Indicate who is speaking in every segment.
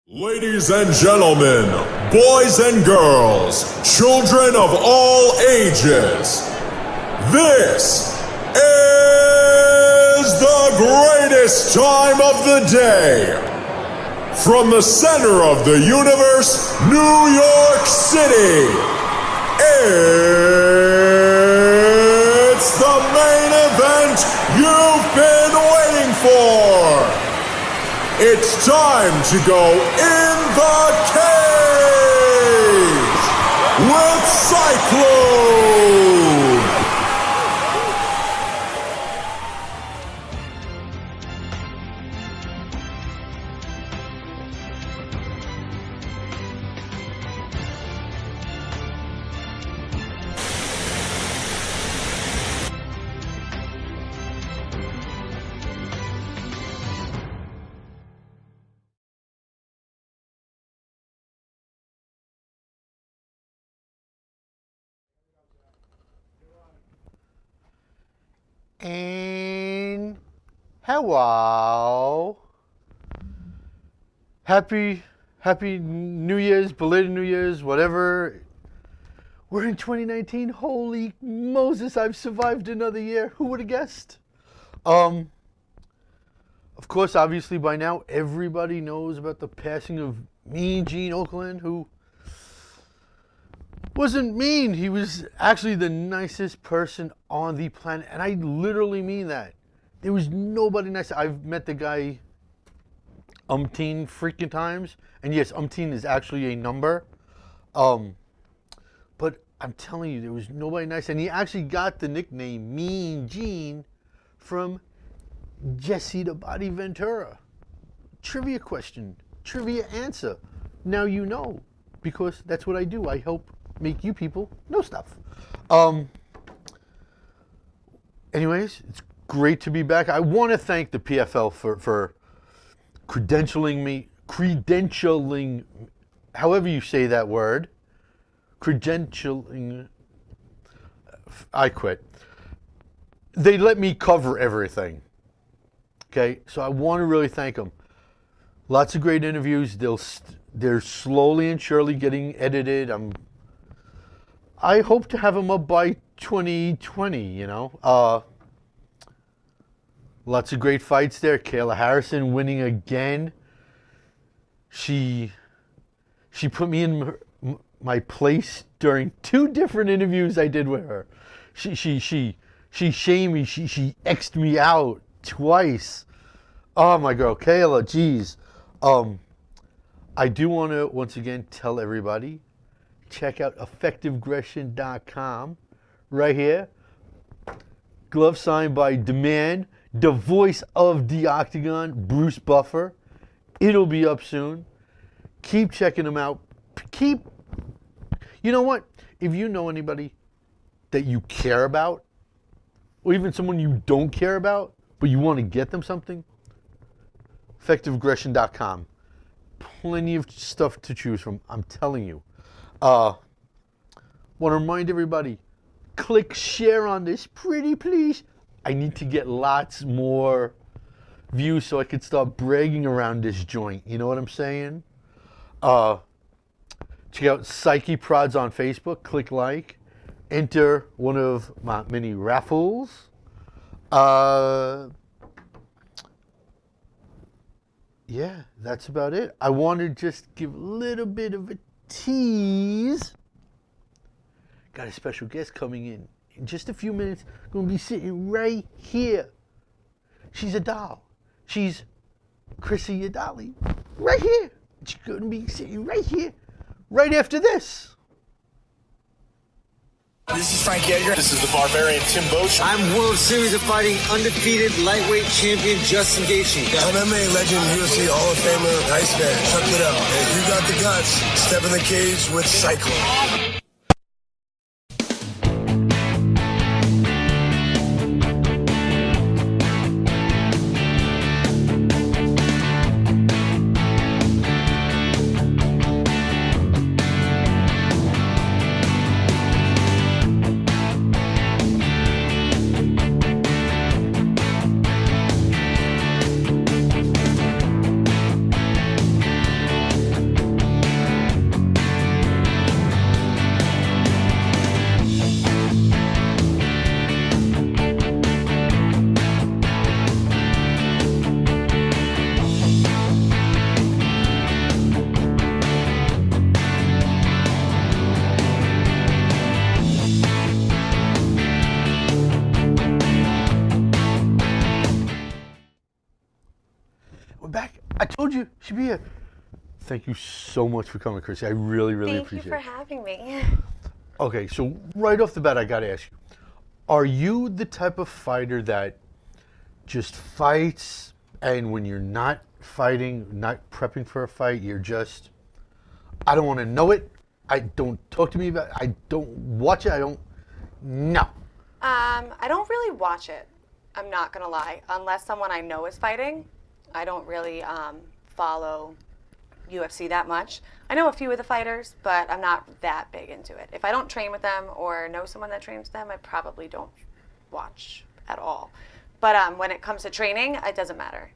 Speaker 1: Ladies and gentlemen, boys and girls, children of all ages, this is the greatest time of the day. From the center of the universe, New York City, it's the main event you've been waiting for. It's time to go in the cage with Cyclone.
Speaker 2: And hello. Happy New Year's, belated New Year's, whatever. We're in 2019. Holy Moses, I've survived another year. Who would have guessed? Of course, obviously by now, everybody knows about the passing of Mean Gene Okerlund, who wasn't mean. He was actually the nicest person on the planet. And I literally mean that. There was nobody nice. I've met the guy umpteen freaking times. And yes, umpteen is actually a number. But I'm telling you, there was nobody nice. And he actually got the nickname Mean Gene from Jesse the Body Ventura. Trivia question. Trivia answer. Now you know. Because that's what I do. I help make you people know stuff. Anyways, it's great to be back. I want to thank the PFL for credentialing, however you say that word. Credentialing. I quit. They let me cover everything. Okay, so I want to really thank them. Lots of great interviews. They're slowly and surely getting edited. I hope to have them up by 2020, you know. Lots of great fights there. Kayla Harrison winning again. She put me in my place during two different interviews I did with her. She shamed me. She X'd me out twice. Oh, my girl, Kayla, geez. I do want to, once again, tell everybody, check out effectivegression.com right here. Glove signed by Demand, the voice of the Octagon, Bruce Buffer. It'll be up soon. Keep checking them out. You know what? If you know anybody that you care about, or even someone you don't care about, but you want to get them something, effectivegression.com. Plenty of stuff to choose from, I'm telling you. Want to remind everybody, click share on this, pretty please. I need to get lots more views so I can start bragging around this joint. You know what I'm saying? Check out Psyche Prods on Facebook. Click like. Enter one of my many raffles. Yeah, that's about it. I want to just give a little bit of a tease. Got a special guest coming in just a few minutes. Going to be sitting right here. She's a doll. She's Chrissy Yandolli. Right here. She's going to be sitting right here. Right after this.
Speaker 3: This is Frank Yeager.
Speaker 4: This is the Barbarian Tim Bosch.
Speaker 3: I'm World Series of Fighting undefeated lightweight champion Justin Gaethje.
Speaker 5: MMA legend, UFC Hall of Famer, Iceman. Check it out. If you got the guts, step in the cage with Cyclone.
Speaker 2: we're back. I told you she'd be here. Thank you so much for coming, Chrissy. I really, really appreciate it.
Speaker 6: Thank you for having me.
Speaker 2: Okay, so right off the bat, I got to ask you, are you the type of fighter that just fights, and when you're not fighting, not prepping for a fight, you're just, I don't want to know it. I don't talk to me about it. I don't watch it. No.
Speaker 6: I don't really watch it. I'm not going to lie. Unless someone I know is fighting, I don't really follow UFC that much. I know a few of the fighters, but I'm not that big into it. If I don't train with them or know someone that trains them, I probably don't watch at all. But when it comes to training, it doesn't matter.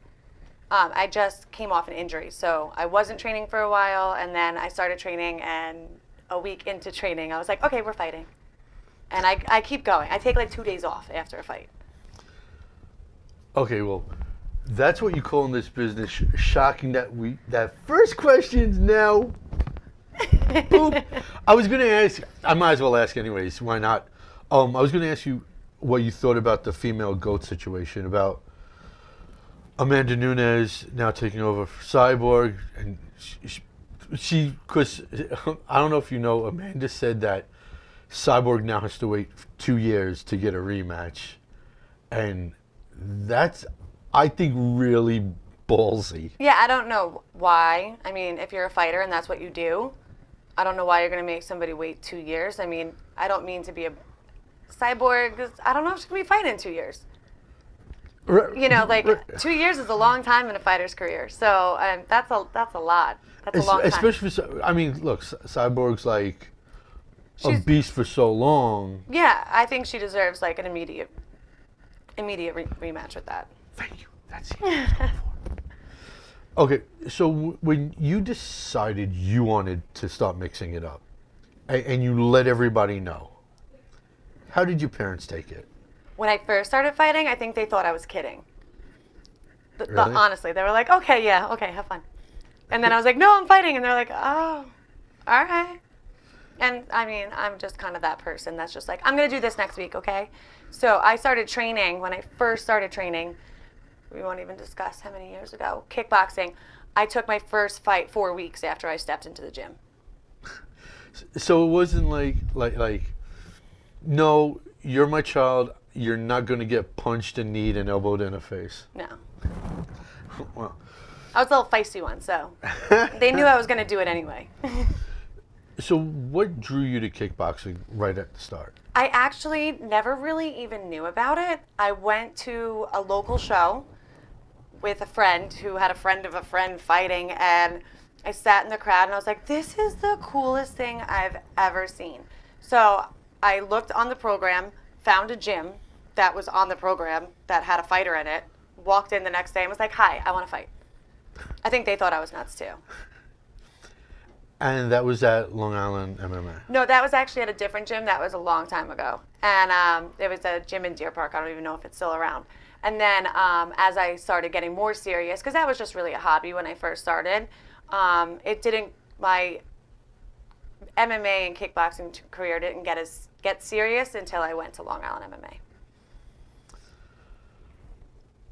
Speaker 6: I just came off an injury, so I wasn't training for a while, and then I started training, and a week into training, I was like, okay, we're fighting. And I keep going. I take like 2 days off after a fight.
Speaker 2: Okay, well, that's what you call in this business shocking that first question's now. Boop. I was going to ask, I might as well ask anyways, why not? I was going to ask you what you thought about the female GOAT situation, about Amanda Nunes now taking over for Cyborg, and she, because I don't know if you know, Amanda said that Cyborg now has to wait 2 years to get a rematch, and that's, I think, really ballsy.
Speaker 6: Yeah, I don't know why. I mean, if you're a fighter and that's what you do, I don't know why you're going to make somebody wait 2 years. I mean, I don't mean to be a Cyborg. I don't know if she's going to be fighting in 2 years. You know, like 2 years is a long time in a fighter's career. So that's a lot. That's a long time.
Speaker 2: Especially for, I mean, look, Cyborg's like a beast for so long.
Speaker 6: Yeah, I think she deserves like an immediate rematch with that.
Speaker 2: Thank you. That's it. Okay, so when you decided you wanted to start mixing it up, and you let everybody know, how did your parents take it?
Speaker 6: When I first started fighting, I think they thought I was kidding.
Speaker 2: Really?
Speaker 6: Honestly, they were like, okay, yeah, okay, have fun. And then I was like, no, I'm fighting. And they're like, oh, all right. And I mean, I'm just kind of that person that's just like, I'm going to do this next week, okay? So I started training. When I first started training, we won't even discuss how many years ago, kickboxing. I took my first fight 4 weeks after I stepped into the gym.
Speaker 2: So it wasn't like, no, you're my child, you're not going to get punched and kneed and elbowed in the face.
Speaker 6: No.
Speaker 2: Well,
Speaker 6: I was a little feisty one, so they knew I was going to do it anyway.
Speaker 2: So what drew you to kickboxing right at the start?
Speaker 6: I actually never really even knew about it. I went to a local show with a friend who had a friend of a friend fighting, and I sat in the crowd and I was like, this is the coolest thing I've ever seen. So I looked on the program, found a gym that was on the program that had a fighter in it, walked in the next day and was like, hi, I want to fight. I think they thought I was nuts too.
Speaker 2: And that was at Long Island MMA?
Speaker 6: No, that was actually at a different gym. That was a long time ago. And it was a gym in Deer Park. I don't even know if it's still around. And then as I started getting more serious, because that was just really a hobby when I first started, my MMA and kickboxing career didn't get serious until I went to Long Island MMA.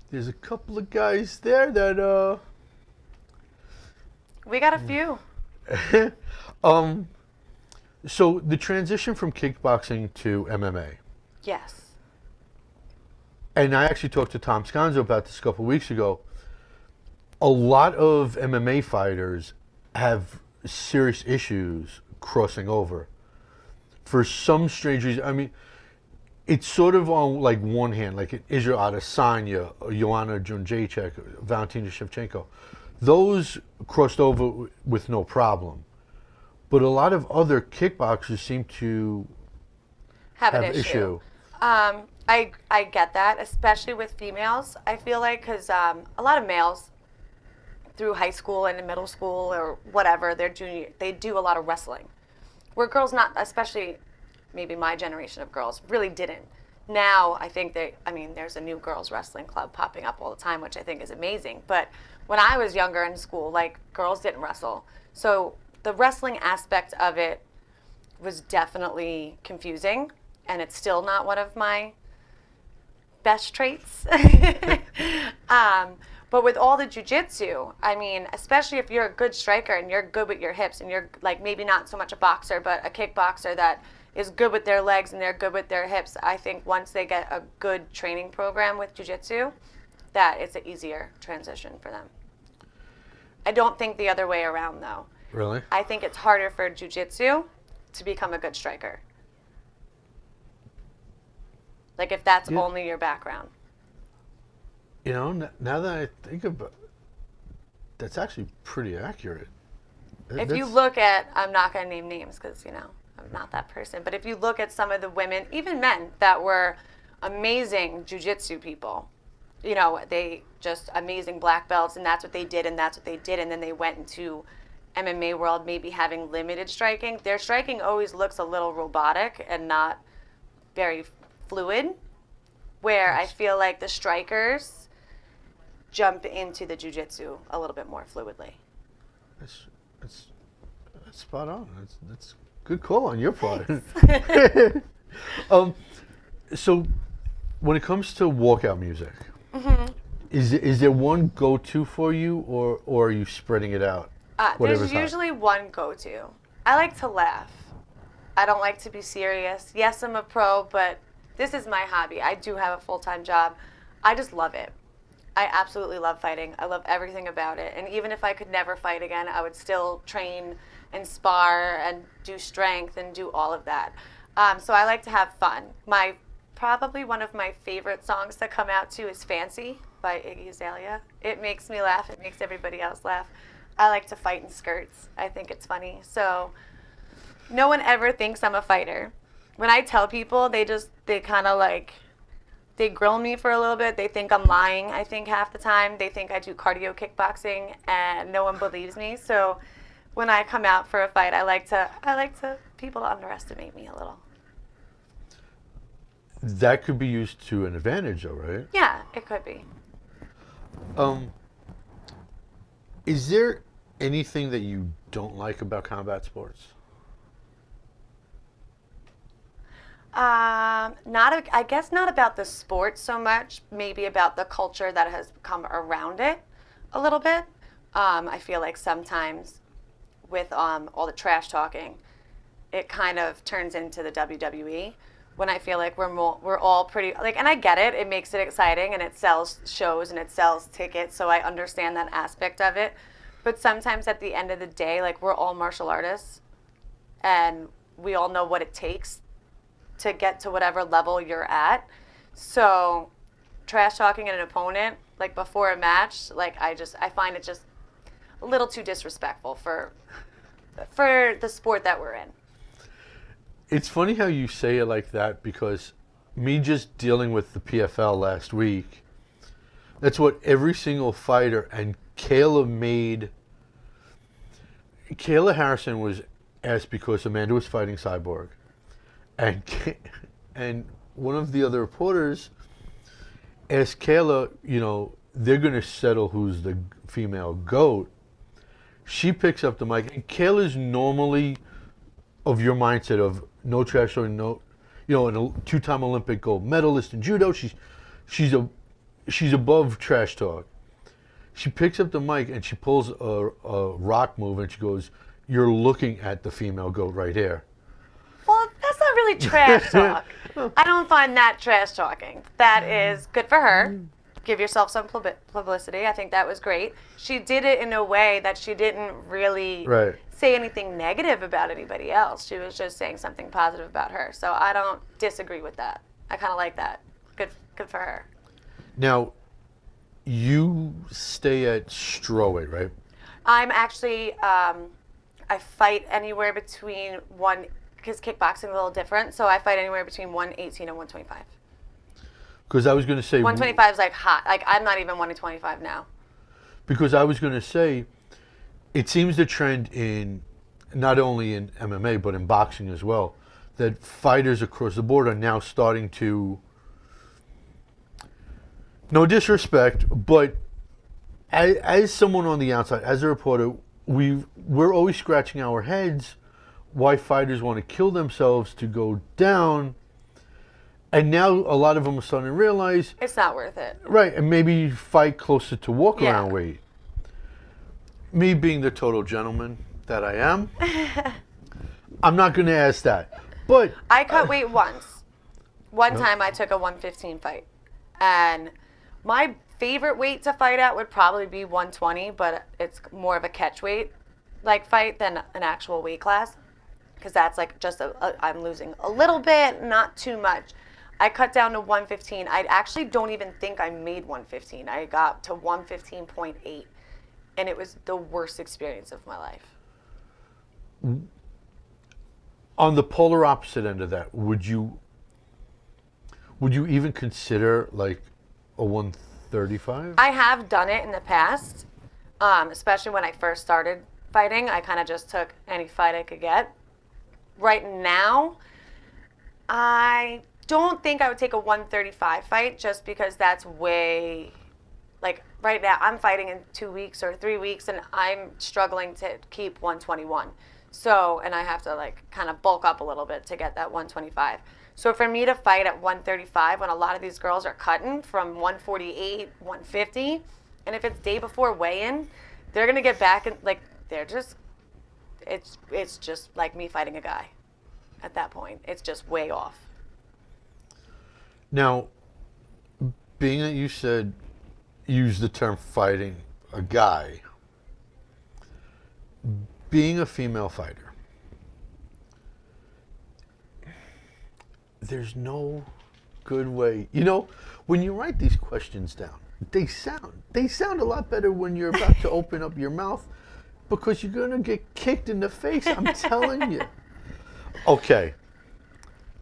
Speaker 2: There's a couple of guys there that
Speaker 6: We got a few.
Speaker 2: So the transition from kickboxing to MMA.
Speaker 6: Yes.
Speaker 2: And I actually talked to Tom Sconzo about this a couple of weeks ago. A lot of MMA fighters have serious issues crossing over. For some strange reason, I mean, it's sort of on like one hand, like Israel Adesanya, Joanna Jędrzejczyk, Valentina Shevchenko. Those crossed over with no problem. But a lot of other kickboxers seem to
Speaker 6: have an issue. I get that, especially with females. I feel like because a lot of males through high school and in middle school or whatever, they do a lot of wrestling. Where girls not, especially maybe my generation of girls, really didn't. Now I think there's a new girls wrestling club popping up all the time, which I think is amazing. But when I was younger in school, like, girls didn't wrestle. So the wrestling aspect of it was definitely confusing, and it's still not one of my best traits. But with all the jiu-jitsu, I mean, especially if you're a good striker and you're good with your hips and you're like maybe not so much a boxer, but a kickboxer that is good with their legs and they're good with their hips, I think once they get a good training program with jiu-jitsu, that it's an easier transition for them. I don't think the other way around, though.
Speaker 2: Really?
Speaker 6: I think it's harder for jiu-jitsu to become a good striker. Like if that's only your background.
Speaker 2: You know, now that I think about it, that's actually pretty accurate.
Speaker 6: If you look at, I'm not going to name names because, you know, I'm not that person, but if you look at some of the women, even men, that were amazing jiu-jitsu people, you know, they just amazing black belts, and that's what they did, and that's what they did, and then they went into MMA world maybe having limited striking. Their striking always looks a little robotic and not very fluid, where I feel like the strikers jump into the jiu-jitsu a little bit more fluidly.
Speaker 2: That's spot on. That's good call on your part. So when it comes to walkout music, is there one go-to for you, or are you spreading it out?
Speaker 6: There's usually one go-to. I like to laugh. I don't like to be serious. Yes, I'm a pro, but this is my hobby. I do have a full-time job. I just love it. I absolutely love fighting. I love everything about it. And even if I could never fight again, I would still train and spar and do strength and do all of that. So I like to have fun. Probably one of my favorite songs to come out to is Fancy by Iggy Azalea. It makes me laugh. It makes everybody else laugh. I like to fight in skirts. I think it's funny. So no one ever thinks I'm a fighter. When I tell people, they kind of like, they grill me for a little bit. They think I'm lying, I think, half the time. They think I do cardio kickboxing, and no one believes me. So when I come out for a fight, I like people to underestimate me a little.
Speaker 2: That could be used to an advantage, though, right?
Speaker 6: Yeah, it could be.
Speaker 2: Is there anything that you don't like about combat sports?
Speaker 6: I guess not about the sport so much, maybe about the culture that has come around it a little bit. I feel like sometimes with all the trash talking, it kind of turns into the WWE, when I feel like we're all pretty, like, and I get it, it makes it exciting and it sells shows and it sells tickets, so I understand that aspect of it. But sometimes at the end of the day, like, we're all martial artists and we all know what it takes to get to whatever level you're at. So trash talking an opponent, like, before a match, like, I find it just a little too disrespectful for the sport that we're in.
Speaker 2: It's funny how you say it like that, because me just dealing with the PFL last week, that's what every single fighter, and Kayla Harrison was asked because Amanda was fighting Cyborg. And one of the other reporters asked Kayla, you know, they're going to settle who's the female GOAT. She picks up the mic, and Kayla's normally of your mindset of no trash talking, no, you know, a two-time Olympic gold medalist in judo. She's above trash talk. She picks up the mic and she pulls a rock move and she goes, "You're looking at the female GOAT right here."
Speaker 6: Well, that's not really trash talk. I don't find that trash talking. That is good for her. Give yourself some publicity. I think that was great. She did it in a way that she didn't really say anything negative about anybody else. She was just saying something positive about her. So I don't disagree with that. I kind of like that. Good for her.
Speaker 2: Now, you stay at strawweight, right?
Speaker 6: I'm actually, I fight anywhere between because kickboxing is a little different, so I fight anywhere between 118 and 125.
Speaker 2: Because I was going to say
Speaker 6: 125 is like hot. Like, I'm not even 125 now.
Speaker 2: Because I was going to say, it seems the trend in not only in MMA but in boxing as well, that fighters across the board are now starting to, no disrespect, but as someone on the outside, as a reporter, we're always scratching our heads why fighters want to kill themselves to go down. And now a lot of them are starting to realize
Speaker 6: It's not worth it.
Speaker 2: right, and maybe fight closer to walk
Speaker 6: Yeah.
Speaker 2: around weight. Me being the total gentleman that I am, I'm not going to ask that. But
Speaker 6: I cut weight once. One time I took a 115 fight. And my favorite weight to fight at would probably be 120, but it's more of a catch weight like fight than an actual weight class. Because that's like just I'm losing a little bit, not too much. I cut down to 115. I actually don't even think I made 115. I got to 115.8. And it was the worst experience of my life.
Speaker 2: on the polar opposite end of that, would you even consider like a 135?
Speaker 6: I have done it in the past, especially when I first started fighting. I kind of just took any fight I could get. Right now, I don't think I would take a 135 fight just because that's way, like right now I'm fighting in 2 weeks or 3 weeks and I'm struggling to keep 121. So, and I have to like kind of bulk up a little bit to get that 125. So for me to fight at 135 when a lot of these girls are cutting from 148, 150, and if it's day before weigh-in, they're going to get back and like they're just, it's just like me fighting a guy at that point. It's just way off.
Speaker 2: Now, being that you said, use the term fighting a guy, being a female fighter, there's no good way. You know, when you write these questions down, they sound a lot better when you're about to open up your mouth because you're going to get kicked in the face, I'm telling you. Okay.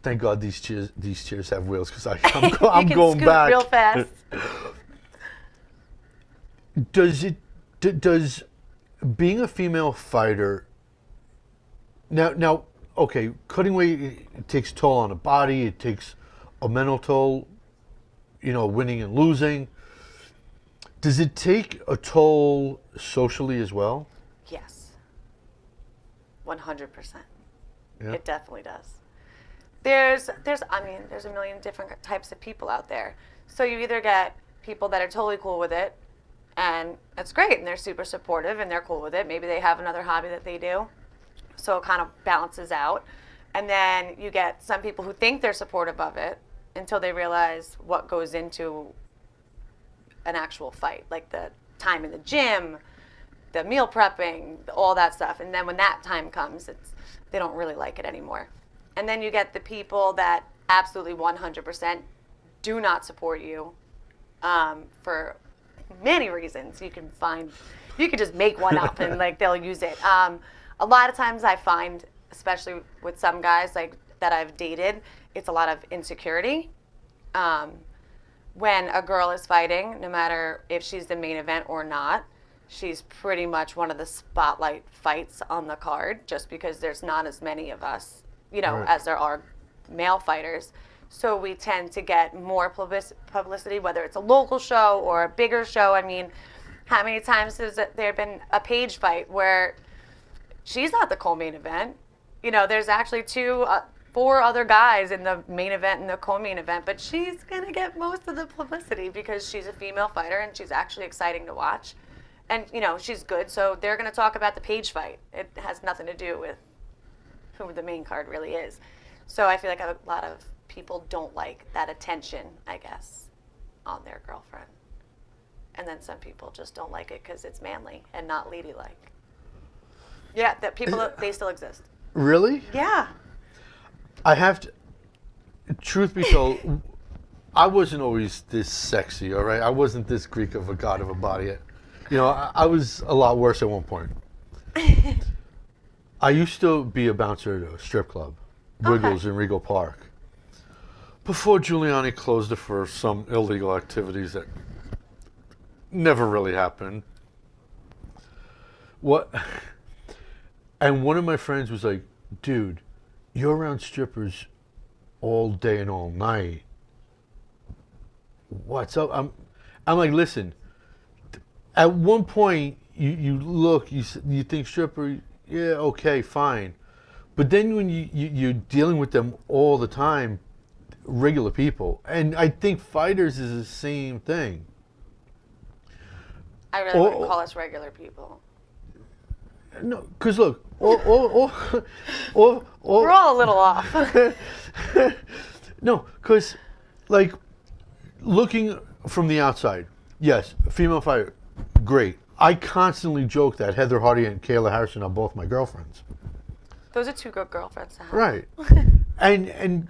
Speaker 2: Thank God these chairs have wheels because I'm
Speaker 6: You can
Speaker 2: going
Speaker 6: scoot
Speaker 2: back.
Speaker 6: real fast.
Speaker 2: Does being a female fighter now okay, cutting weight, it takes a toll on the body, it takes a mental toll, you know, winning and losing. Does it take a toll socially as well?
Speaker 6: Yes. 100%.
Speaker 2: Yeah.
Speaker 6: It definitely does. There's a million different types of people out there. So you either get people that are totally cool with it, and that's great, and they're super supportive, and they're cool with it. Maybe they have another hobby that they do, so it kind of balances out. And then you get some people who think they're supportive of it until they realize what goes into an actual fight, like the time in the gym, the meal prepping, all that stuff. And then when that time comes, they don't really like it anymore. And then you get the people that absolutely 100% do not support you for many reasons. You could just make one up and like they'll use it. A lot of times I find, especially with some guys like that I've dated, it's a lot of insecurity. When a girl is fighting, no matter if she's the main event or not, she's pretty much one of the spotlight fights on the card just because there's not as many of us, you know,
Speaker 2: Right.
Speaker 6: as there are male fighters. So we tend to get more publicity, whether it's a local show or a bigger show. I mean, how many times has there been a Paige fight where she's not the co-main event? You know, there's actually 4 other guys in the main event and the co-main event, but she's going to get most of the publicity because she's a female fighter and she's actually exciting to watch. And, you know, she's good, so they're going to talk about the Paige fight. It has nothing to do with who the main card really is. So I feel like a lot of people don't like that attention, I guess, on their girlfriend. And then some people just don't like it because it's manly and not ladylike. Yeah, that people, they still exist.
Speaker 2: Really?
Speaker 6: Yeah.
Speaker 2: I have to, truth be told, I wasn't always this sexy, all right? I wasn't this Greek of a god of a body. You know, I was a lot worse at one point. I used to be a bouncer at a strip club, Wiggles in Regal Park, before Giuliani closed it for some illegal activities that never really happened. And one of my friends was like, dude, you're around strippers all day and all night. What's up? I'm like, listen, at one point you look, you think stripper, yeah, okay, fine. But then when you're dealing with them all the time, regular people, and I think fighters is the same thing.
Speaker 6: I really wouldn't call us regular people.
Speaker 2: No, because look, or
Speaker 6: We're all a little off.
Speaker 2: no, because like looking from the outside, yes, a female fighter, great. I constantly joke that Heather Hardy and Kayla Harrison are both my girlfriends.
Speaker 6: Those are two good girlfriends to have.
Speaker 2: Right, and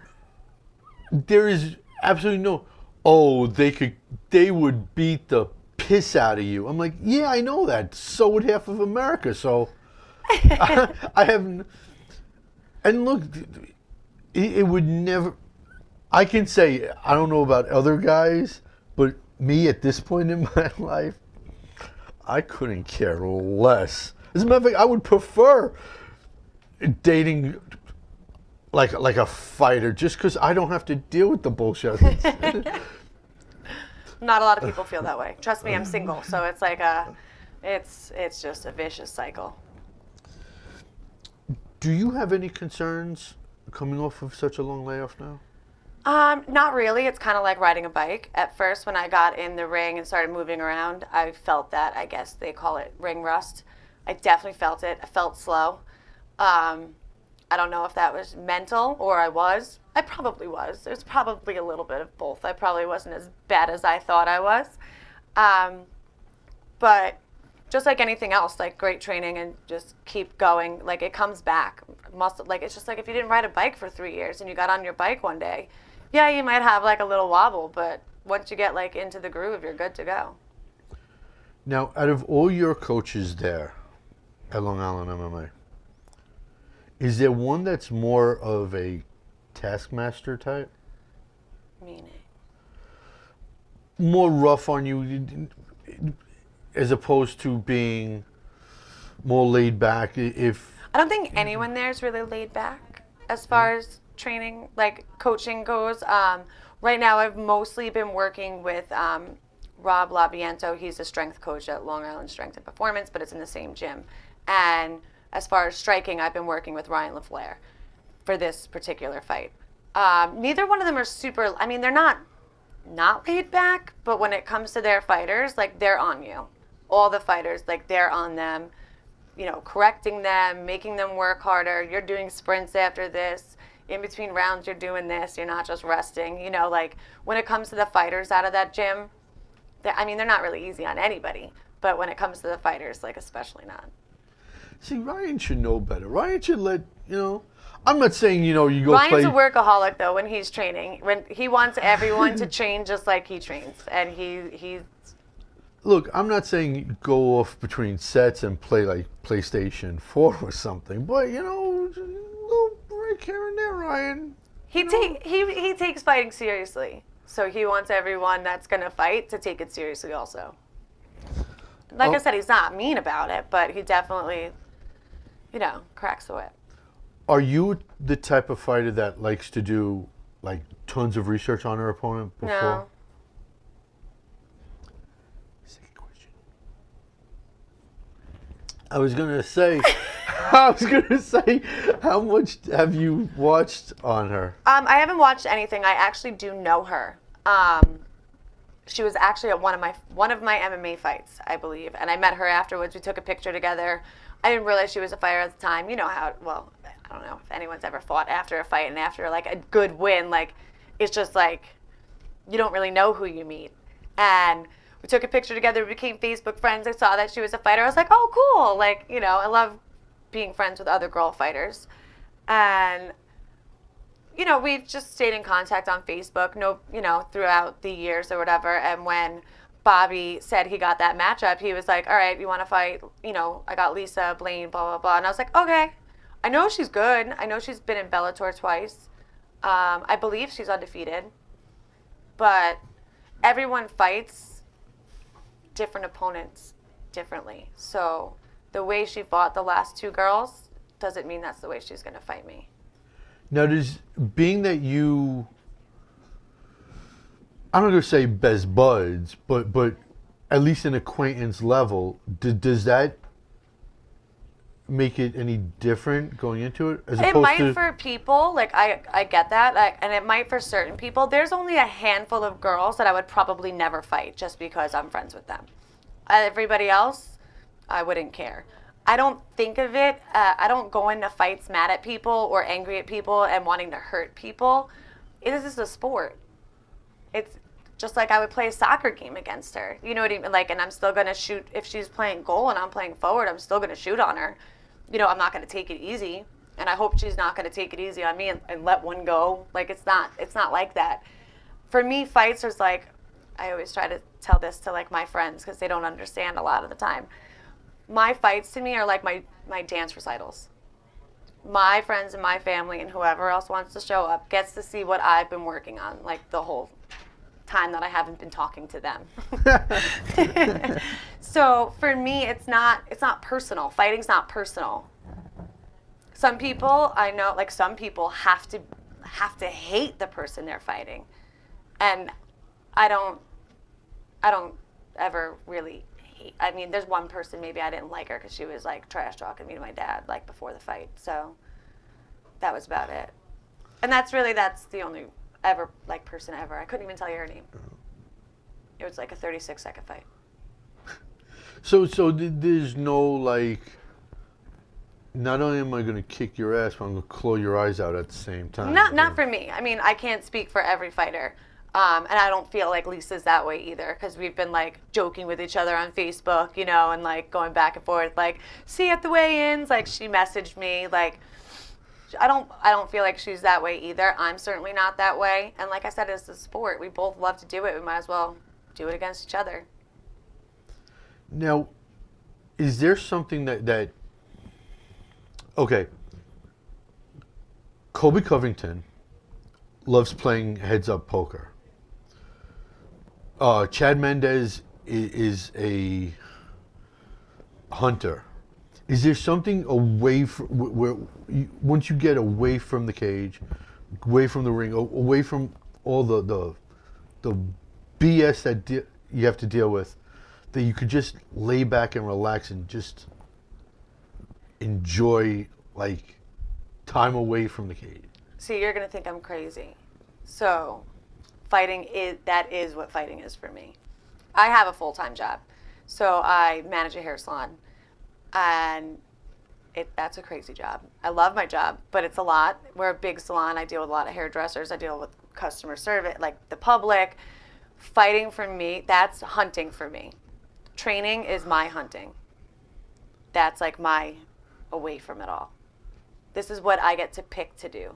Speaker 2: there is absolutely no, oh, they would beat the piss out of you. I'm like, yeah, I know that. So would half of America. So I haven't. And look, it would never. I can say I don't know about other guys, but me at this point in my life, I couldn't care less. As a matter of fact, I would prefer dating like a fighter, just because I don't have to deal with the bullshit.
Speaker 6: Not a lot of people feel that way. Trust me, I'm single, so it's like it's just a vicious cycle.
Speaker 2: Do you have any concerns coming off of such a long layoff now?
Speaker 6: Not really. It's kind of like riding a bike. At first, when I got in the ring and started moving around, I felt that. I guess they call it ring rust. I definitely felt it. I felt slow. I don't know if that was mental or I was. I probably was. There's probably a little bit of both. I probably wasn't as bad as I thought I was. But just like anything else, like great training and just keep going. Like it comes back. It's just like if you didn't ride a bike for 3 years and you got on your bike one day, yeah, you might have like a little wobble, but once you get like into the groove, you're good to go.
Speaker 2: Now, out of all your coaches there at Long Island MMA, is there one that's more of a taskmaster type?
Speaker 6: Meaning?
Speaker 2: More rough on you, as opposed to being more laid back?
Speaker 6: I don't think anyone there is really laid back as far as training, like coaching goes. Right now, I've mostly been working with Rob Labiento. He's a strength coach at Long Island Strength and Performance, but it's in the same gym. And as far as striking, I've been working with Ryan LaFleur for this particular fight. Neither one of them are super, I mean, they're not laid back, but when it comes to their fighters, like they're on you. All the fighters, like they're on them, you know, correcting them, making them work harder. You're doing sprints after this. In between rounds, you're doing this. You're not just resting. You know, like when it comes to the fighters out of that gym, they're not really easy on anybody. But when it comes to the fighters, like especially not.
Speaker 2: See, Ryan should know better. Ryan should I'm not saying, you go
Speaker 6: Ryan's
Speaker 2: play.
Speaker 6: a workaholic, though, when he's training. When he wants everyone to train just like he trains. And he's...
Speaker 2: Look, I'm not saying go off between sets and play like PlayStation 4 or something, but, a little break here and there, Ryan.
Speaker 6: He takes fighting seriously. So he wants everyone that's going to fight to take it seriously also. Like I said, he's not mean about it, but he definitely, cracks the whip.
Speaker 2: Are you the type of fighter that likes to do, like, tons of research on her opponent before?
Speaker 6: No.
Speaker 2: Second question. I was going to say, how much have you watched on her?
Speaker 6: I haven't watched anything. I actually do know her. She was actually at one of my MMA fights, I believe, and I met her afterwards. We took a picture together. I didn't realize she was a fighter at the time. You know how, I don't know if anyone's ever fought after a fight and after like a good win, like it's just like you don't really know who you meet. And we took a picture together. We became Facebook friends. I saw that she was a fighter. I was like, oh, cool. Like, I love being friends with other girl fighters. And we've just stayed in contact on Facebook, throughout the years or whatever. And when Bobby said he got that matchup, he was like, all right, you want to fight? I got Lisa, Blaine, blah, blah, blah. And I was like, okay. I know she's good. I know she's been in Bellator twice. I believe she's undefeated. But everyone fights different opponents differently. So the way she fought the last two girls doesn't mean that's the way she's going to fight me.
Speaker 2: Now, being that you, I'm not going to say best buds, but at least an acquaintance level, does that make it any different going into it? As
Speaker 6: It
Speaker 2: opposed
Speaker 6: might
Speaker 2: to
Speaker 6: for people, like I get that, like, and it might for certain people. There's only a handful of girls that I would probably never fight just because I'm friends with them. Everybody else, I wouldn't care. I don't think of it. I don't go into fights mad at people or angry at people and wanting to hurt people. It is just a sport. It's just like I would play a soccer game against her. You know what I mean? Like, and I'm still gonna shoot if she's playing goal and I'm playing forward. I'm still gonna shoot on her. You know, I'm not gonna take it easy, and I hope she's not gonna take it easy on me and let one go. Like, it's not like that. For me, fights is like, I always try to tell this to like my friends because they don't understand a lot of the time. My fights to me are like my dance recitals. My friends and my family and whoever else wants to show up gets to see what I've been working on, like the whole time that I haven't been talking to them. So for me, it's not personal. Fighting's not personal. Some people I know, like some people have to hate the person they're fighting, and I don't ever really hate. I mean, there's one person maybe I didn't like her because she was like trash talking me to my dad like before the fight. So that was about it, and that's the only ever like person ever. I couldn't even tell you her name. It was like a 36-second fight.
Speaker 2: So there's no like. Not only am I going to kick your ass, but I'm going to claw your eyes out at the same time.
Speaker 6: Not for me. I mean, I can't speak for every fighter, and I don't feel like Lisa's that way either because we've been like joking with each other on Facebook, you know, and like going back and forth. Like, see you at the weigh-ins. Like, she messaged me like. I don't feel like she's that way either. I'm certainly not that way. And like I said, it's a sport. We both love to do it. We might as well do it against each other.
Speaker 2: Now, is there something that okay, Colby Covington loves playing heads-up poker. Chad Mendez is a hunter. Is there something away from where once you get away from the cage, away from the ring, away from all the BS that you have to deal with, that you could just lay back and relax and just enjoy like time away from the cage?
Speaker 6: See, you're gonna think I'm crazy. So, that is what fighting is for me. I have a full-time job, so I manage a hair salon. And that's a crazy job. I love my job, but it's a lot. We're a big salon. I deal with a lot of hairdressers. I deal with customer service, like the public. Fighting for me, that's hunting for me. Training is my hunting. That's like my away from it all. This is what I get to pick to do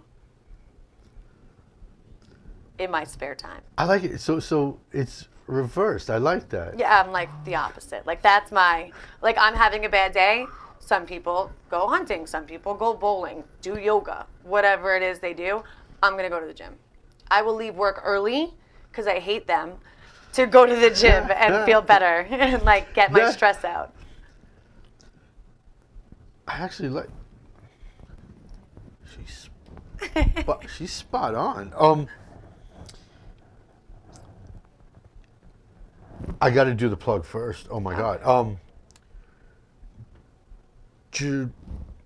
Speaker 6: in my spare time.
Speaker 2: I like it. So it's reversed. I like that.
Speaker 6: Yeah, I'm like the opposite. Like that's like I'm having a bad day. Some people go hunting. Some people go bowling, do yoga, whatever it is they do. I'm going to go to the gym. I will leave work early because I hate them to go to the gym and feel better and like get my stress out.
Speaker 2: I actually like. She's spot on. I got to do the plug first. Oh my God.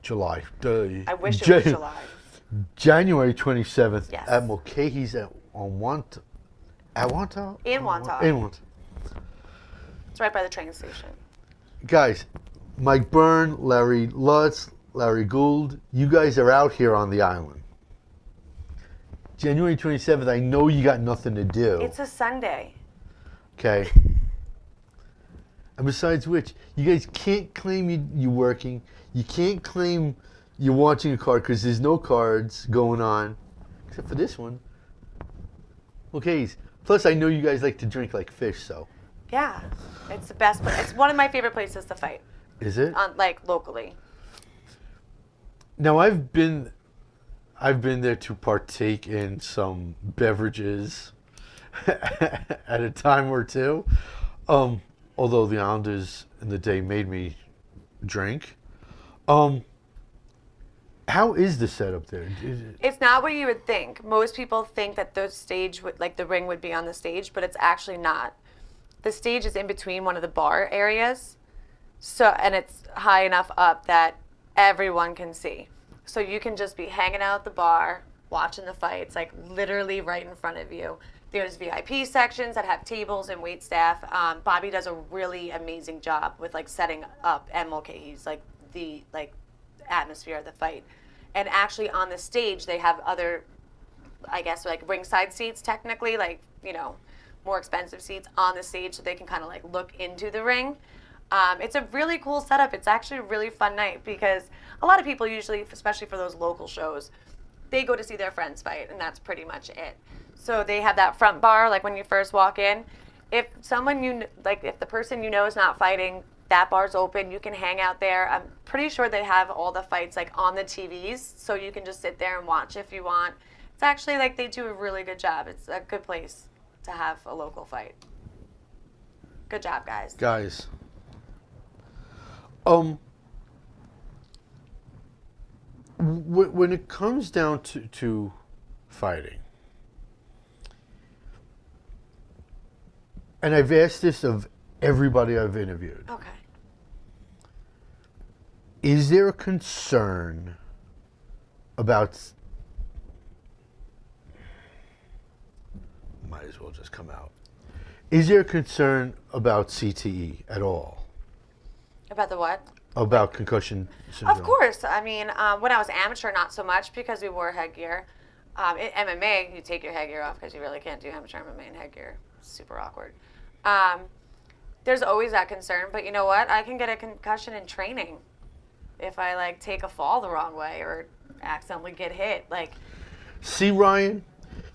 Speaker 2: July.
Speaker 6: I wish it was July.
Speaker 2: January 27th
Speaker 6: Yes.
Speaker 2: at Mulcahy's at Wantagh.
Speaker 6: In Wantagh.
Speaker 2: In Wantagh.
Speaker 6: It's right by the train station.
Speaker 2: Guys, Mike Byrne, Larry Lutz, Larry Gould, you guys are out here on the island. January 27th, I know you got nothing to do.
Speaker 6: It's a Sunday.
Speaker 2: Okay. And besides which, you guys can't claim you're working. You can't claim you're watching a card because there's no cards going on, except for this one. Okay. Plus, I know you guys like to drink like fish, so.
Speaker 6: Yeah, it's the best. It's one of my favorite places to fight.
Speaker 2: Is it?
Speaker 6: Like locally.
Speaker 2: Now I've been there to partake in some beverages at a time or two. Although the Islanders in the day made me drink. How is the setup there?
Speaker 6: It's not what you would think. Most people think that the stage the ring would be on the stage, but it's actually not. The stage is in between one of the bar areas. So, and it's high enough up that everyone can see. So you can just be hanging out at the bar, watching the fights, like literally right in front of you. There's VIP sections that have tables and wait staff. Bobby does a really amazing job with like setting up MLKs, like the atmosphere of the fight. And actually on the stage they have other, I guess, like ringside seats technically, like, you know, more expensive seats on the stage so they can kind of like look into the ring. It's a really cool setup. It's actually a really fun night because a lot of people usually, especially for those local shows, they go to see their friends fight and that's pretty much it. So they have that front bar, like when you first walk in. If someone if the person you know is not fighting, that bar's open. You can hang out there. I'm pretty sure they have all the fights like on the TVs, so you can just sit there and watch if you want. It's actually like they do a really good job. It's a good place to have a local fight. Good job, guys.
Speaker 2: Guys. When it comes down to fighting, and I've asked this of everybody I've interviewed.
Speaker 6: Okay.
Speaker 2: Is there a concern about... Might as well just come out. Is there a concern about CTE at all?
Speaker 6: About the what?
Speaker 2: About concussion syndrome?
Speaker 6: Of course. I mean, when I was amateur, not so much because we wore headgear. In MMA, you take your headgear off because you really can't do amateur MMA in headgear. It's super awkward. There's always that concern, but you know what? I can get a concussion in training if I like take a fall the wrong way or accidentally get hit. Like,
Speaker 2: see, Ryan,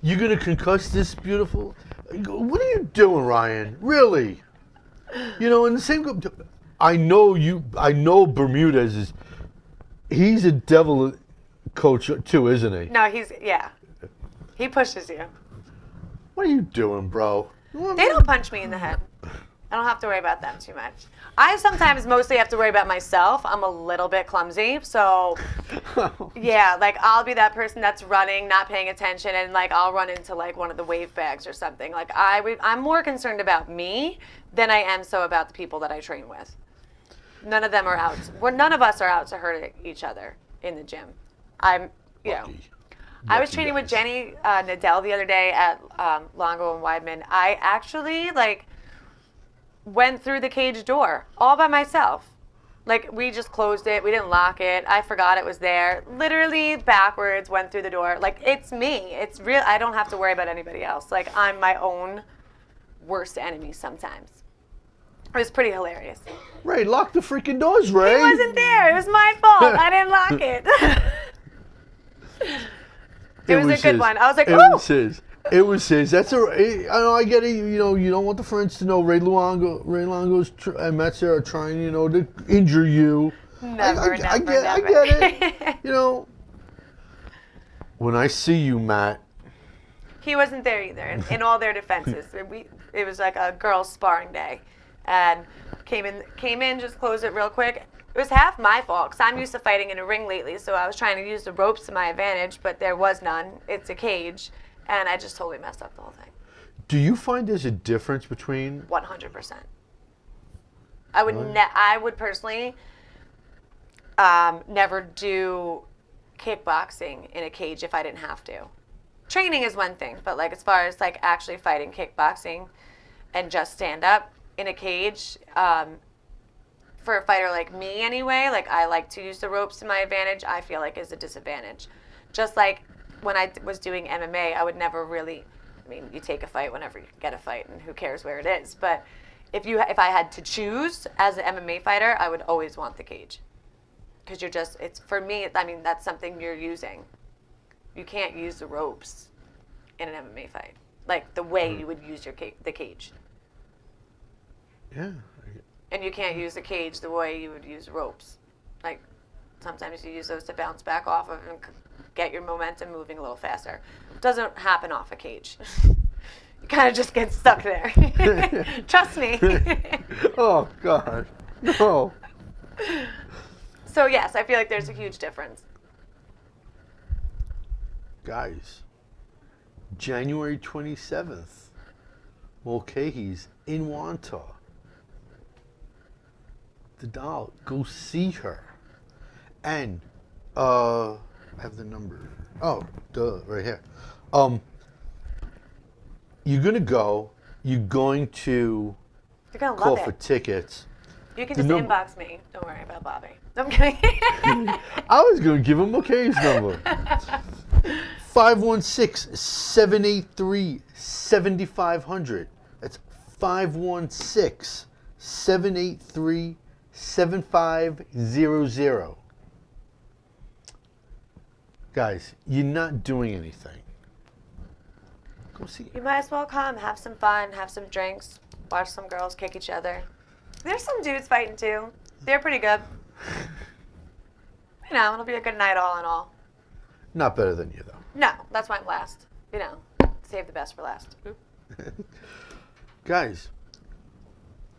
Speaker 2: you're gonna concuss this beautiful. What are you doing, Ryan? Really? You know, in the same. I know Bermudez is. He's a devil coach too, isn't he?
Speaker 6: No, he pushes you.
Speaker 2: What are you doing, bro?
Speaker 6: They don't punch me in the head. I don't have to worry about them too much. I sometimes mostly have to worry about myself. I'm a little bit clumsy, so yeah, like I'll be that person that's running, not paying attention, and like I'll run into like one of the wave bags or something. Like I'm more concerned about me than I am so about the people that I train with. None of them are out. None of us are out to hurt each other in the gym. I was training with Jenny Nadell the other day at Longo and Weidman. I actually went through the cage door all by myself. Like, we just closed it. We didn't lock it. I forgot it was there. Literally backwards went through the door. Like, it's me. It's real. I don't have to worry about anybody else. Like, I'm my own worst enemy sometimes. It was pretty hilarious.
Speaker 2: Ray, lock the freaking doors, Ray.
Speaker 6: He wasn't there. It was my fault. I didn't lock it. It was a good one. I was like, oh!
Speaker 2: It was his. That's I know. I get it. You know, you don't want the friends to know Ray Longo's and Metzer are trying, you know, to injure you.
Speaker 6: Never.
Speaker 2: I get it. You know, when I see you, Matt.
Speaker 6: He wasn't there either. In all their defenses, it was like a girls' sparring day, and came in, just closed it real quick. It was half my fault because I'm used to fighting in a ring lately, so I was trying to use the ropes to my advantage, but there was none. It's a cage. And I just totally messed up the whole thing.
Speaker 2: Do you find there's a difference between...
Speaker 6: 100%. I would personally never do kickboxing in a cage if I didn't have to. Training is one thing, but like as far as like actually fighting kickboxing and just stand up in a cage, for a fighter like me anyway, like I like to use the ropes to my advantage, I feel like is a disadvantage. Just like when I was doing MMA, I would never really, you take a fight whenever you get a fight and who cares where it is. But if I had to choose as an MMA fighter, I would always want the cage. Because for me, that's something you're using. You can't use the ropes in an MMA fight, like the way you would use the cage.
Speaker 2: Yeah.
Speaker 6: And you can't use the cage the way you would use ropes. Like, sometimes you use those to bounce back off of and get your momentum moving a little faster. It doesn't happen off a cage. You kind of just get stuck there. Trust me.
Speaker 2: Oh, God. No.
Speaker 6: So, yes, I feel like there's a huge difference.
Speaker 2: Guys, January 27th, Mulcahy's in Wantagh. The doll, go see her. And I have the number. Oh, duh, right here. You're going to
Speaker 6: You're gonna
Speaker 2: call
Speaker 6: love
Speaker 2: for
Speaker 6: it.
Speaker 2: tickets.
Speaker 6: You can just inbox me. Don't worry about Bobby. I'm kidding.
Speaker 2: I was going to give him McKay's number. 516-783-7500. That's 516-783-7500. Guys, you're not doing anything. Go see it.
Speaker 6: You might as well come, have some fun, have some drinks, watch some girls kick each other. There's some dudes fighting too. They're pretty good. You know, it'll be a good night all in all.
Speaker 2: Not better than you, though.
Speaker 6: No, that's why I'm last. You know, save the best for last.
Speaker 2: Guys,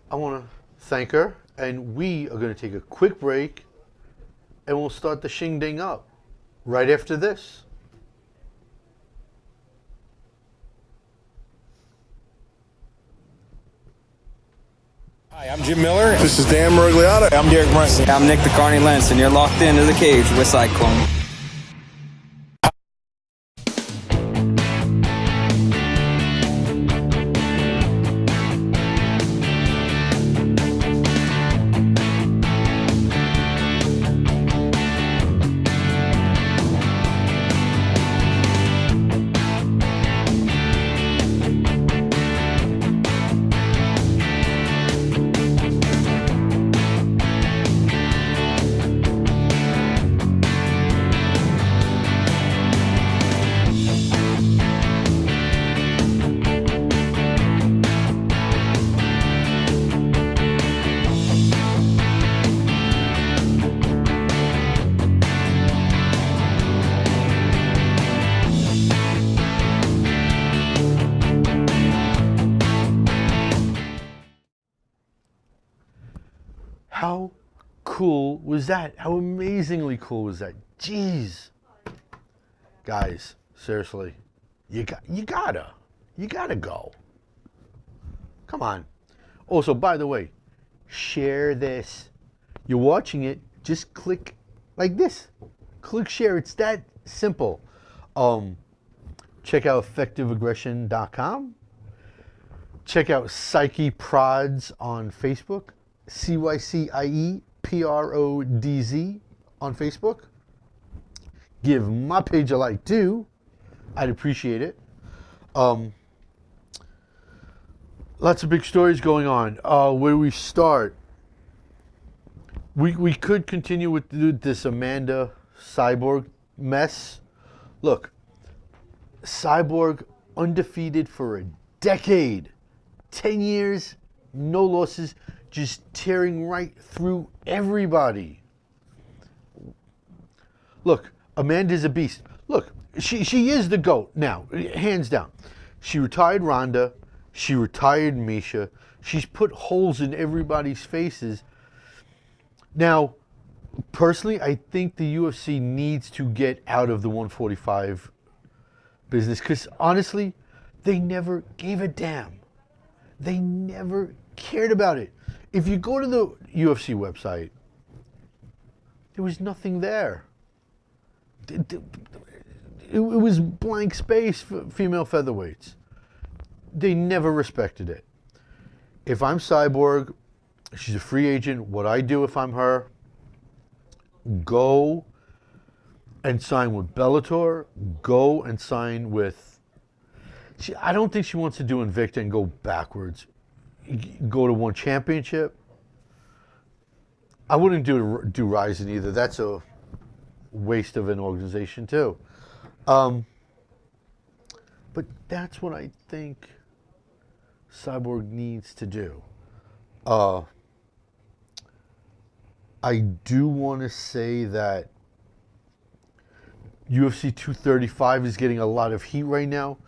Speaker 2: I want to thank her, and we are going to take a quick break, and we'll start the shing-ding up right after this.
Speaker 4: Hi, I'm Jim Miller. This is Dan Merigliotta. I'm Derek Brunson.
Speaker 7: I'm Nick the Carney Lentz, and you're locked into the cage with Cyclone.
Speaker 2: How cool was that? How amazingly cool was that? Jeez. Guys, seriously, you gotta go. Come on. Also, by the way, share this. You're watching it, just click like this. Click share. It's that simple. Check out effectiveaggression.com. Check out Psyche Prods on Facebook. CYCIEPRODZ on Facebook. Give my page a like too. I'd appreciate it. Lots of big stories going on. Where do we start? We could continue with this Amanda Cyborg mess. Look, Cyborg undefeated for a decade. 10 years, no losses, just tearing right through everybody. Look, Amanda's a beast. Look, she is the GOAT now, hands down. She retired Ronda. She retired Misha. She's put holes in everybody's faces. Now, personally, I think the UFC needs to get out of the 145 business because honestly, they never gave a damn. They never cared about it. If you go to the UFC website, there was nothing there. It was blank space for female featherweights. They never respected it. If I'm Cyborg, she's a free agent. What I do if I'm her, go and sign with Bellator. Go and sign with... I don't think she wants to do Invicta and go backwards. Go to one championship. I wouldn't do Ryzen either. That's a waste of an organization too. But that's what I think Cyborg needs to do. I do want to say that UFC 235 is getting a lot of heat right now.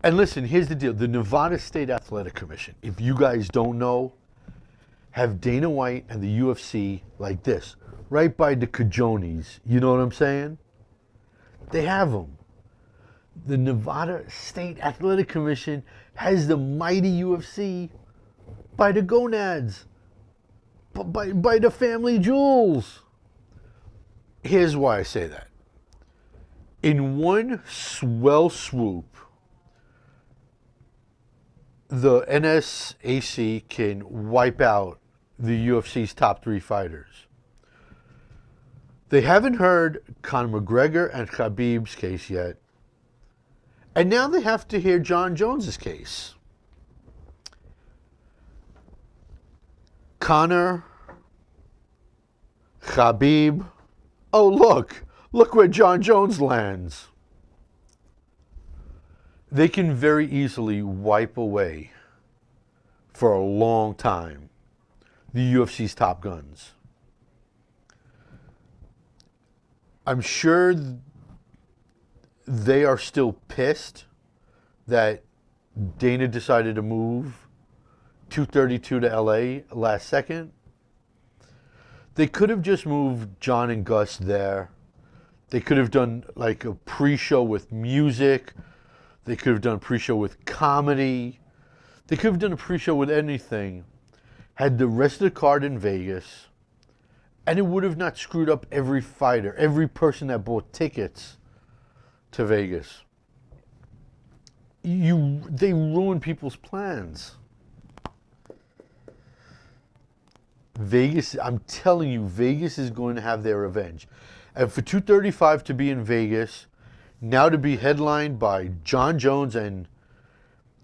Speaker 2: And listen, here's the deal. The Nevada State Athletic Commission, if you guys don't know, have Dana White and the UFC like this, right by the Cajonis. You know what I'm saying? They have them. The Nevada State Athletic Commission has the mighty UFC by the gonads, by the family jewels. Here's why I say that. In one swell swoop, the NSAC can wipe out the UFC's top 3 fighters. They haven't heard Conor McGregor and Khabib's case yet. And now they have to hear John Jones's case. Conor, Khabib. Oh, look where John Jones lands. They can very easily wipe away, for a long time, the UFC's top guns. I'm sure they are still pissed that Dana decided to move 232 to LA last second. They could have just moved John and Gus there. They could have done like a pre-show with music. They could have done a pre-show with comedy. They could have done a pre-show with anything. Had the rest of the card in Vegas. And it would have not screwed up every fighter, every person that bought tickets to Vegas. They ruin people's plans. Vegas, I'm telling you, Vegas is going to have their revenge. And for 235 to be in Vegas, now to be headlined by John Jones and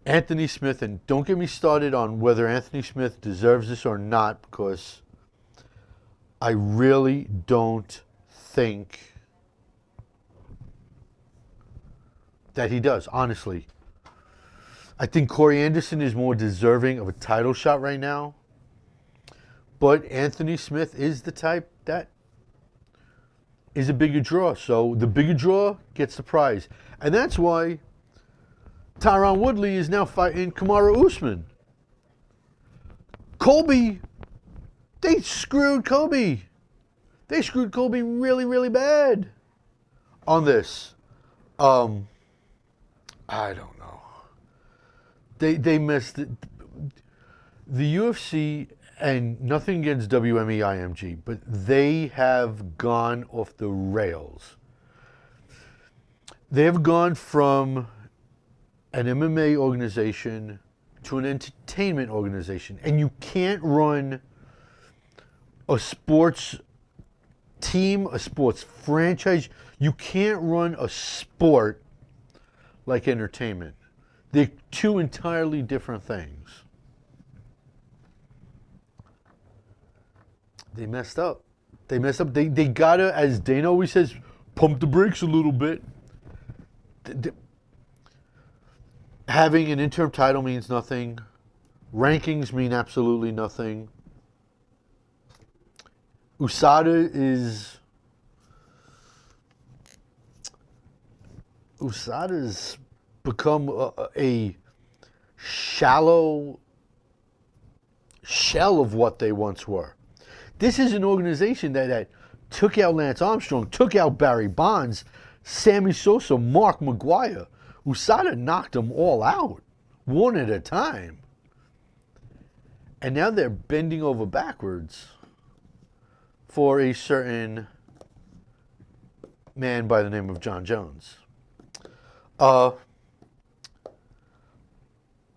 Speaker 2: Anthony Smith, and don't get me started on whether Anthony Smith deserves this or not, because I really don't think that he does, honestly. I think Corey Anderson is more deserving of a title shot right now. But Anthony Smith is the type that is a bigger draw. So the bigger draw gets the prize. And that's why Tyron Woodley is now fighting Kamaru Usman. Colby, they screwed Colby. They screwed Colby really, really bad on this. I don't know. They missed it. The UFC, and nothing against WME IMG, but they have gone off the rails. They have gone from an MMA organization to an entertainment organization. And you can't run a sports team, a sports franchise. You can't run a sport like entertainment. They're two entirely different things. They messed up. They gotta, as Dana always says, pump the brakes a little bit. Having an interim title means nothing. Rankings mean absolutely nothing. USADA's become a shallow shell of what they once were. This is an organization that took out Lance Armstrong, took out Barry Bonds, Sammy Sosa, Mark McGwire. USADA knocked them all out, one at a time. And now they're bending over backwards for a certain man by the name of John Jones. I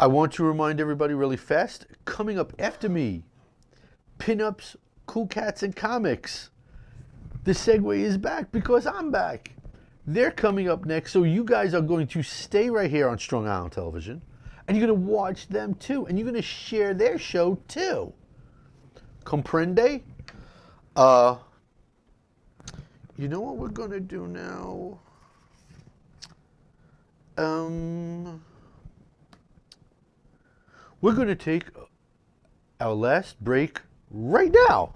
Speaker 2: want to remind everybody really fast, coming up after me, Pinups, Cool Cats, and Comics. The segue is back because I'm back. They're coming up next, so you guys are going to stay right here on Strong Island Television, and you're going to watch them too, and you're going to share their show too. Comprende? You know what we're going to do now? We're going to take our last break right now.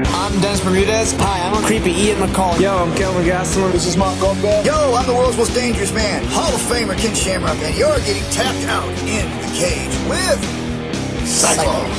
Speaker 3: I'm Dennis Bermudez. Hi, I'm Creepy Ian McCall.
Speaker 8: Yo, I'm Kelvin Gastelum.
Speaker 5: This is Mark Goldberg.
Speaker 9: Yo, I'm the world's most dangerous man, Hall of Famer Ken Shamrock, and you're getting tapped out in the cage with Cyclone.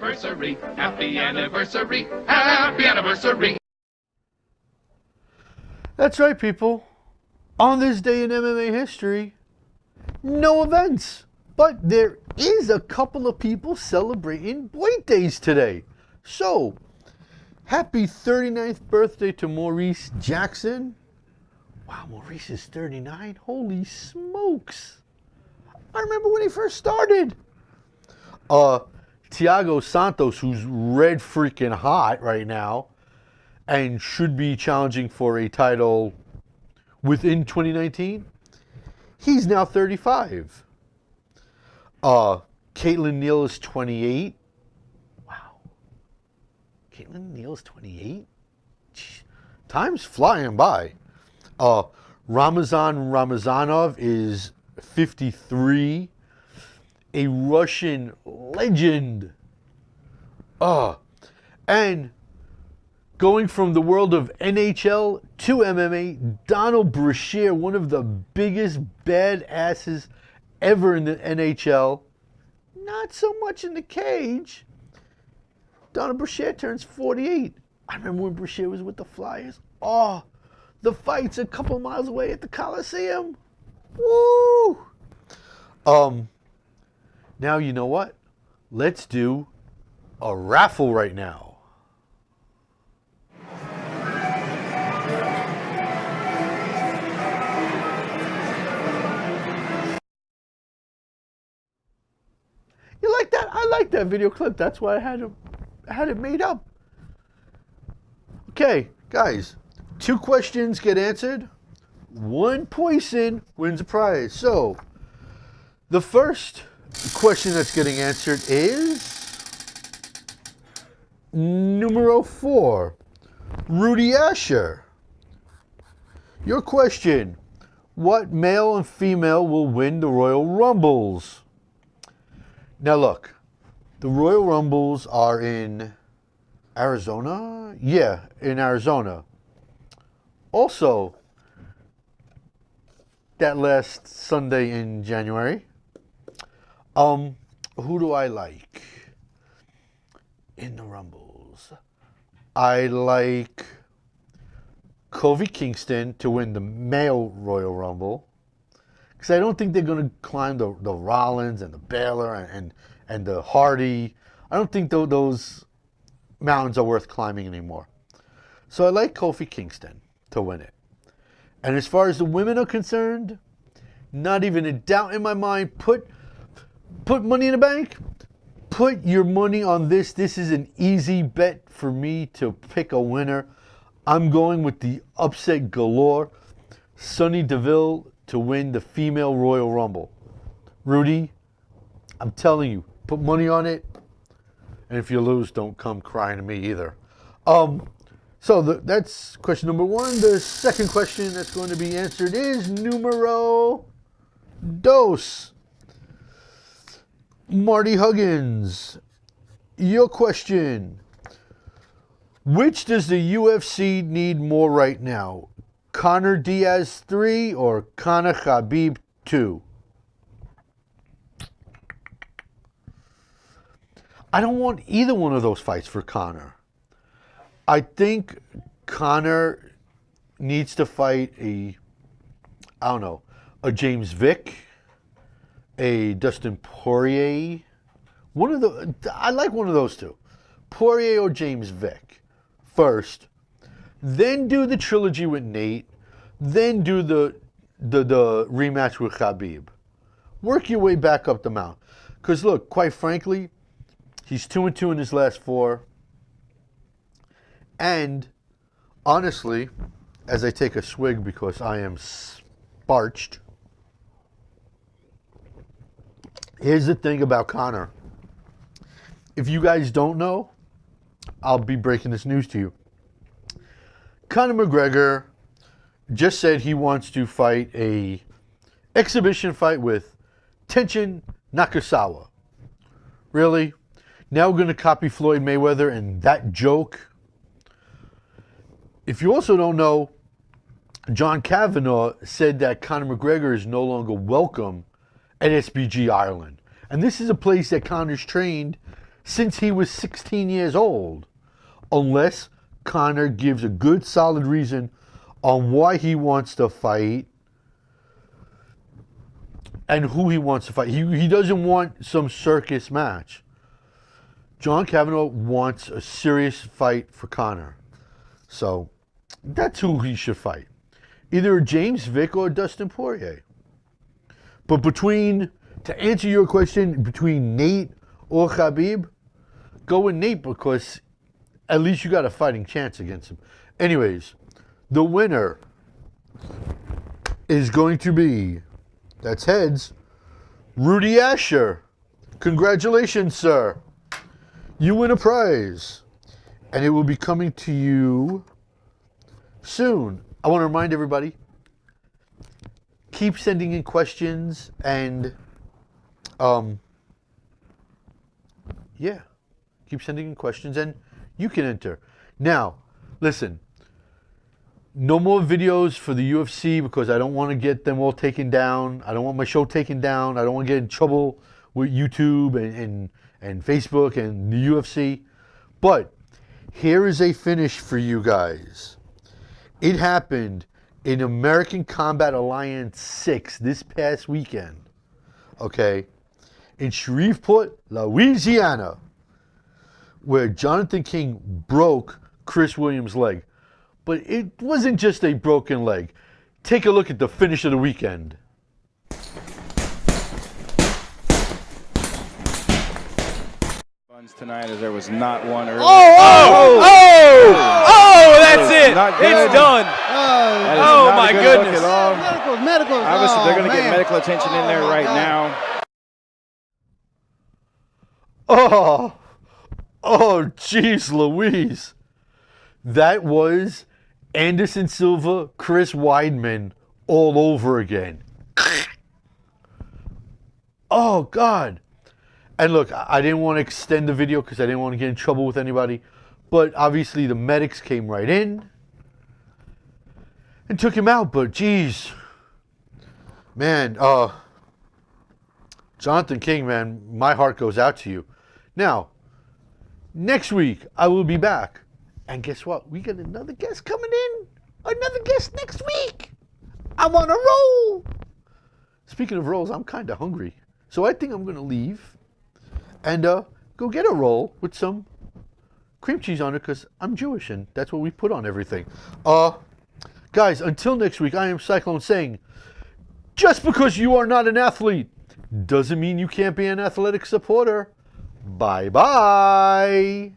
Speaker 8: anniversary, happy anniversary, happy anniversary.
Speaker 2: That's right, people. On this day in MMA history, no events. But there is a couple of people celebrating birthdays today. So, happy 39th birthday to Maurice Jackson. Wow, Maurice is 39? Holy smokes. I remember when he first started. Thiago Santos, who's red freaking hot right now and should be challenging for a title within 2019, he's now 35. Caitlin Neal is 28. Wow. Caitlin Neal is 28? Jeez. Time's flying by. Ramazan Ramazanov is 53. A Russian legend. And going from the world of NHL to MMA, Donald Brashear, one of the biggest badasses ever in the NHL. Not so much in the cage. Donald Brashear turns 48. I remember when Brashear was with the Flyers. Oh, the fight's a couple miles away at the Coliseum. Woo! Now you know what? Let's do a raffle right now. You like that? I like that video clip. That's why I had it made up. Okay, guys. 2 questions get answered. 1 person wins a prize. So, the first question that's getting answered is numero 4, Rudy Asher. Your question: what male and female will win the Royal Rumbles? Now look, the Royal Rumbles are in Arizona? Yeah, in Arizona. Also, that last Sunday in January. Who do I like in the Rumbles? I like Kofi Kingston to win the male Royal Rumble. Because I don't think they're going to climb the Rollins and the Baylor and the Hardy. I don't think those mountains are worth climbing anymore. So I like Kofi Kingston to win it. And as far as the women are concerned, not even a doubt in my mind. Put money in the bank. Put your money on this. This is an easy bet for me to pick a winner. I'm going with the upset galore, Sonya Deville to win the female Royal Rumble. Rudy, I'm telling you, put money on it. And if you lose, don't come crying to me either. So that's question number 1. The second question that's going to be answered is numero 2. Marty Huggins, your question: which does the UFC need more right now? Conor Diaz 3 or Conor Khabib 2? I don't want either one of those fights for Conor. I think Conor needs to fight a James Vick, a Dustin Poirier. I like one of those two. Poirier or James Vick first. Then do the trilogy with Nate. Then do the rematch with Khabib. Work your way back up the mount. Because look, quite frankly, he's 2-2 in his last 4. And honestly, as I take a swig because I am parched, here's the thing about Conor. If you guys don't know, I'll be breaking this news to you. Conor McGregor just said he wants to fight a exhibition fight with Tenshin Nakasawa. Really? Now we're going to copy Floyd Mayweather and that joke? If you also don't know, John Kavanagh said that Conor McGregor is no longer welcome at SBG Ireland. And this is a place that Conor's trained since he was 16 years old, unless Conor gives a good solid reason on why he wants to fight and who he wants to fight. He doesn't want some circus match. John Kavanagh wants a serious fight for Conor. So that's who he should fight. Either James Vick or Dustin Poirier. But to answer your question, between Nate or Khabib, go with Nate because at least you got a fighting chance against him. Anyways, the winner is going to be, that's heads, Rudy Asher. Congratulations, sir. You win a prize. And it will be coming to you soon. I want to remind everybody, keep sending in questions and, keep sending in questions and you can enter. Now, listen, no more videos for the UFC because I don't want to get them all taken down. I don't want my show taken down. I don't want to get in trouble with YouTube and Facebook and the UFC. But here is a finish for you guys. It happened in American Combat Alliance 6 this past weekend, okay, in Shreveport, Louisiana, where Jonathan King broke Chris Williams' leg. But it wasn't just a broken leg. Take a look at the finish of the weekend.
Speaker 4: Tonight, as there was not one early.
Speaker 10: Oh, that's it. It's done. Oh, my goodness.
Speaker 11: Medical.
Speaker 4: Obviously, they're going to get medical attention in there right now.
Speaker 2: Jeez Louise. That was Anderson Silva, Chris Weidman all over again. Oh, God. And look, I didn't want to extend the video because I didn't want to get in trouble with anybody. But obviously the medics came right in and took him out. But geez, man, Jonathan King, man, my heart goes out to you. Now, next week I will be back. And guess what? We got another guest coming in. Another guest next week. I'm on a roll. Speaking of rolls, I'm kind of hungry. So I think I'm going to leave and go get a roll with some cream cheese on it because I'm Jewish and that's what we put on everything. Guys, until next week, I am Cyclone saying, just because you are not an athlete doesn't mean you can't be an athletic supporter. Bye-bye.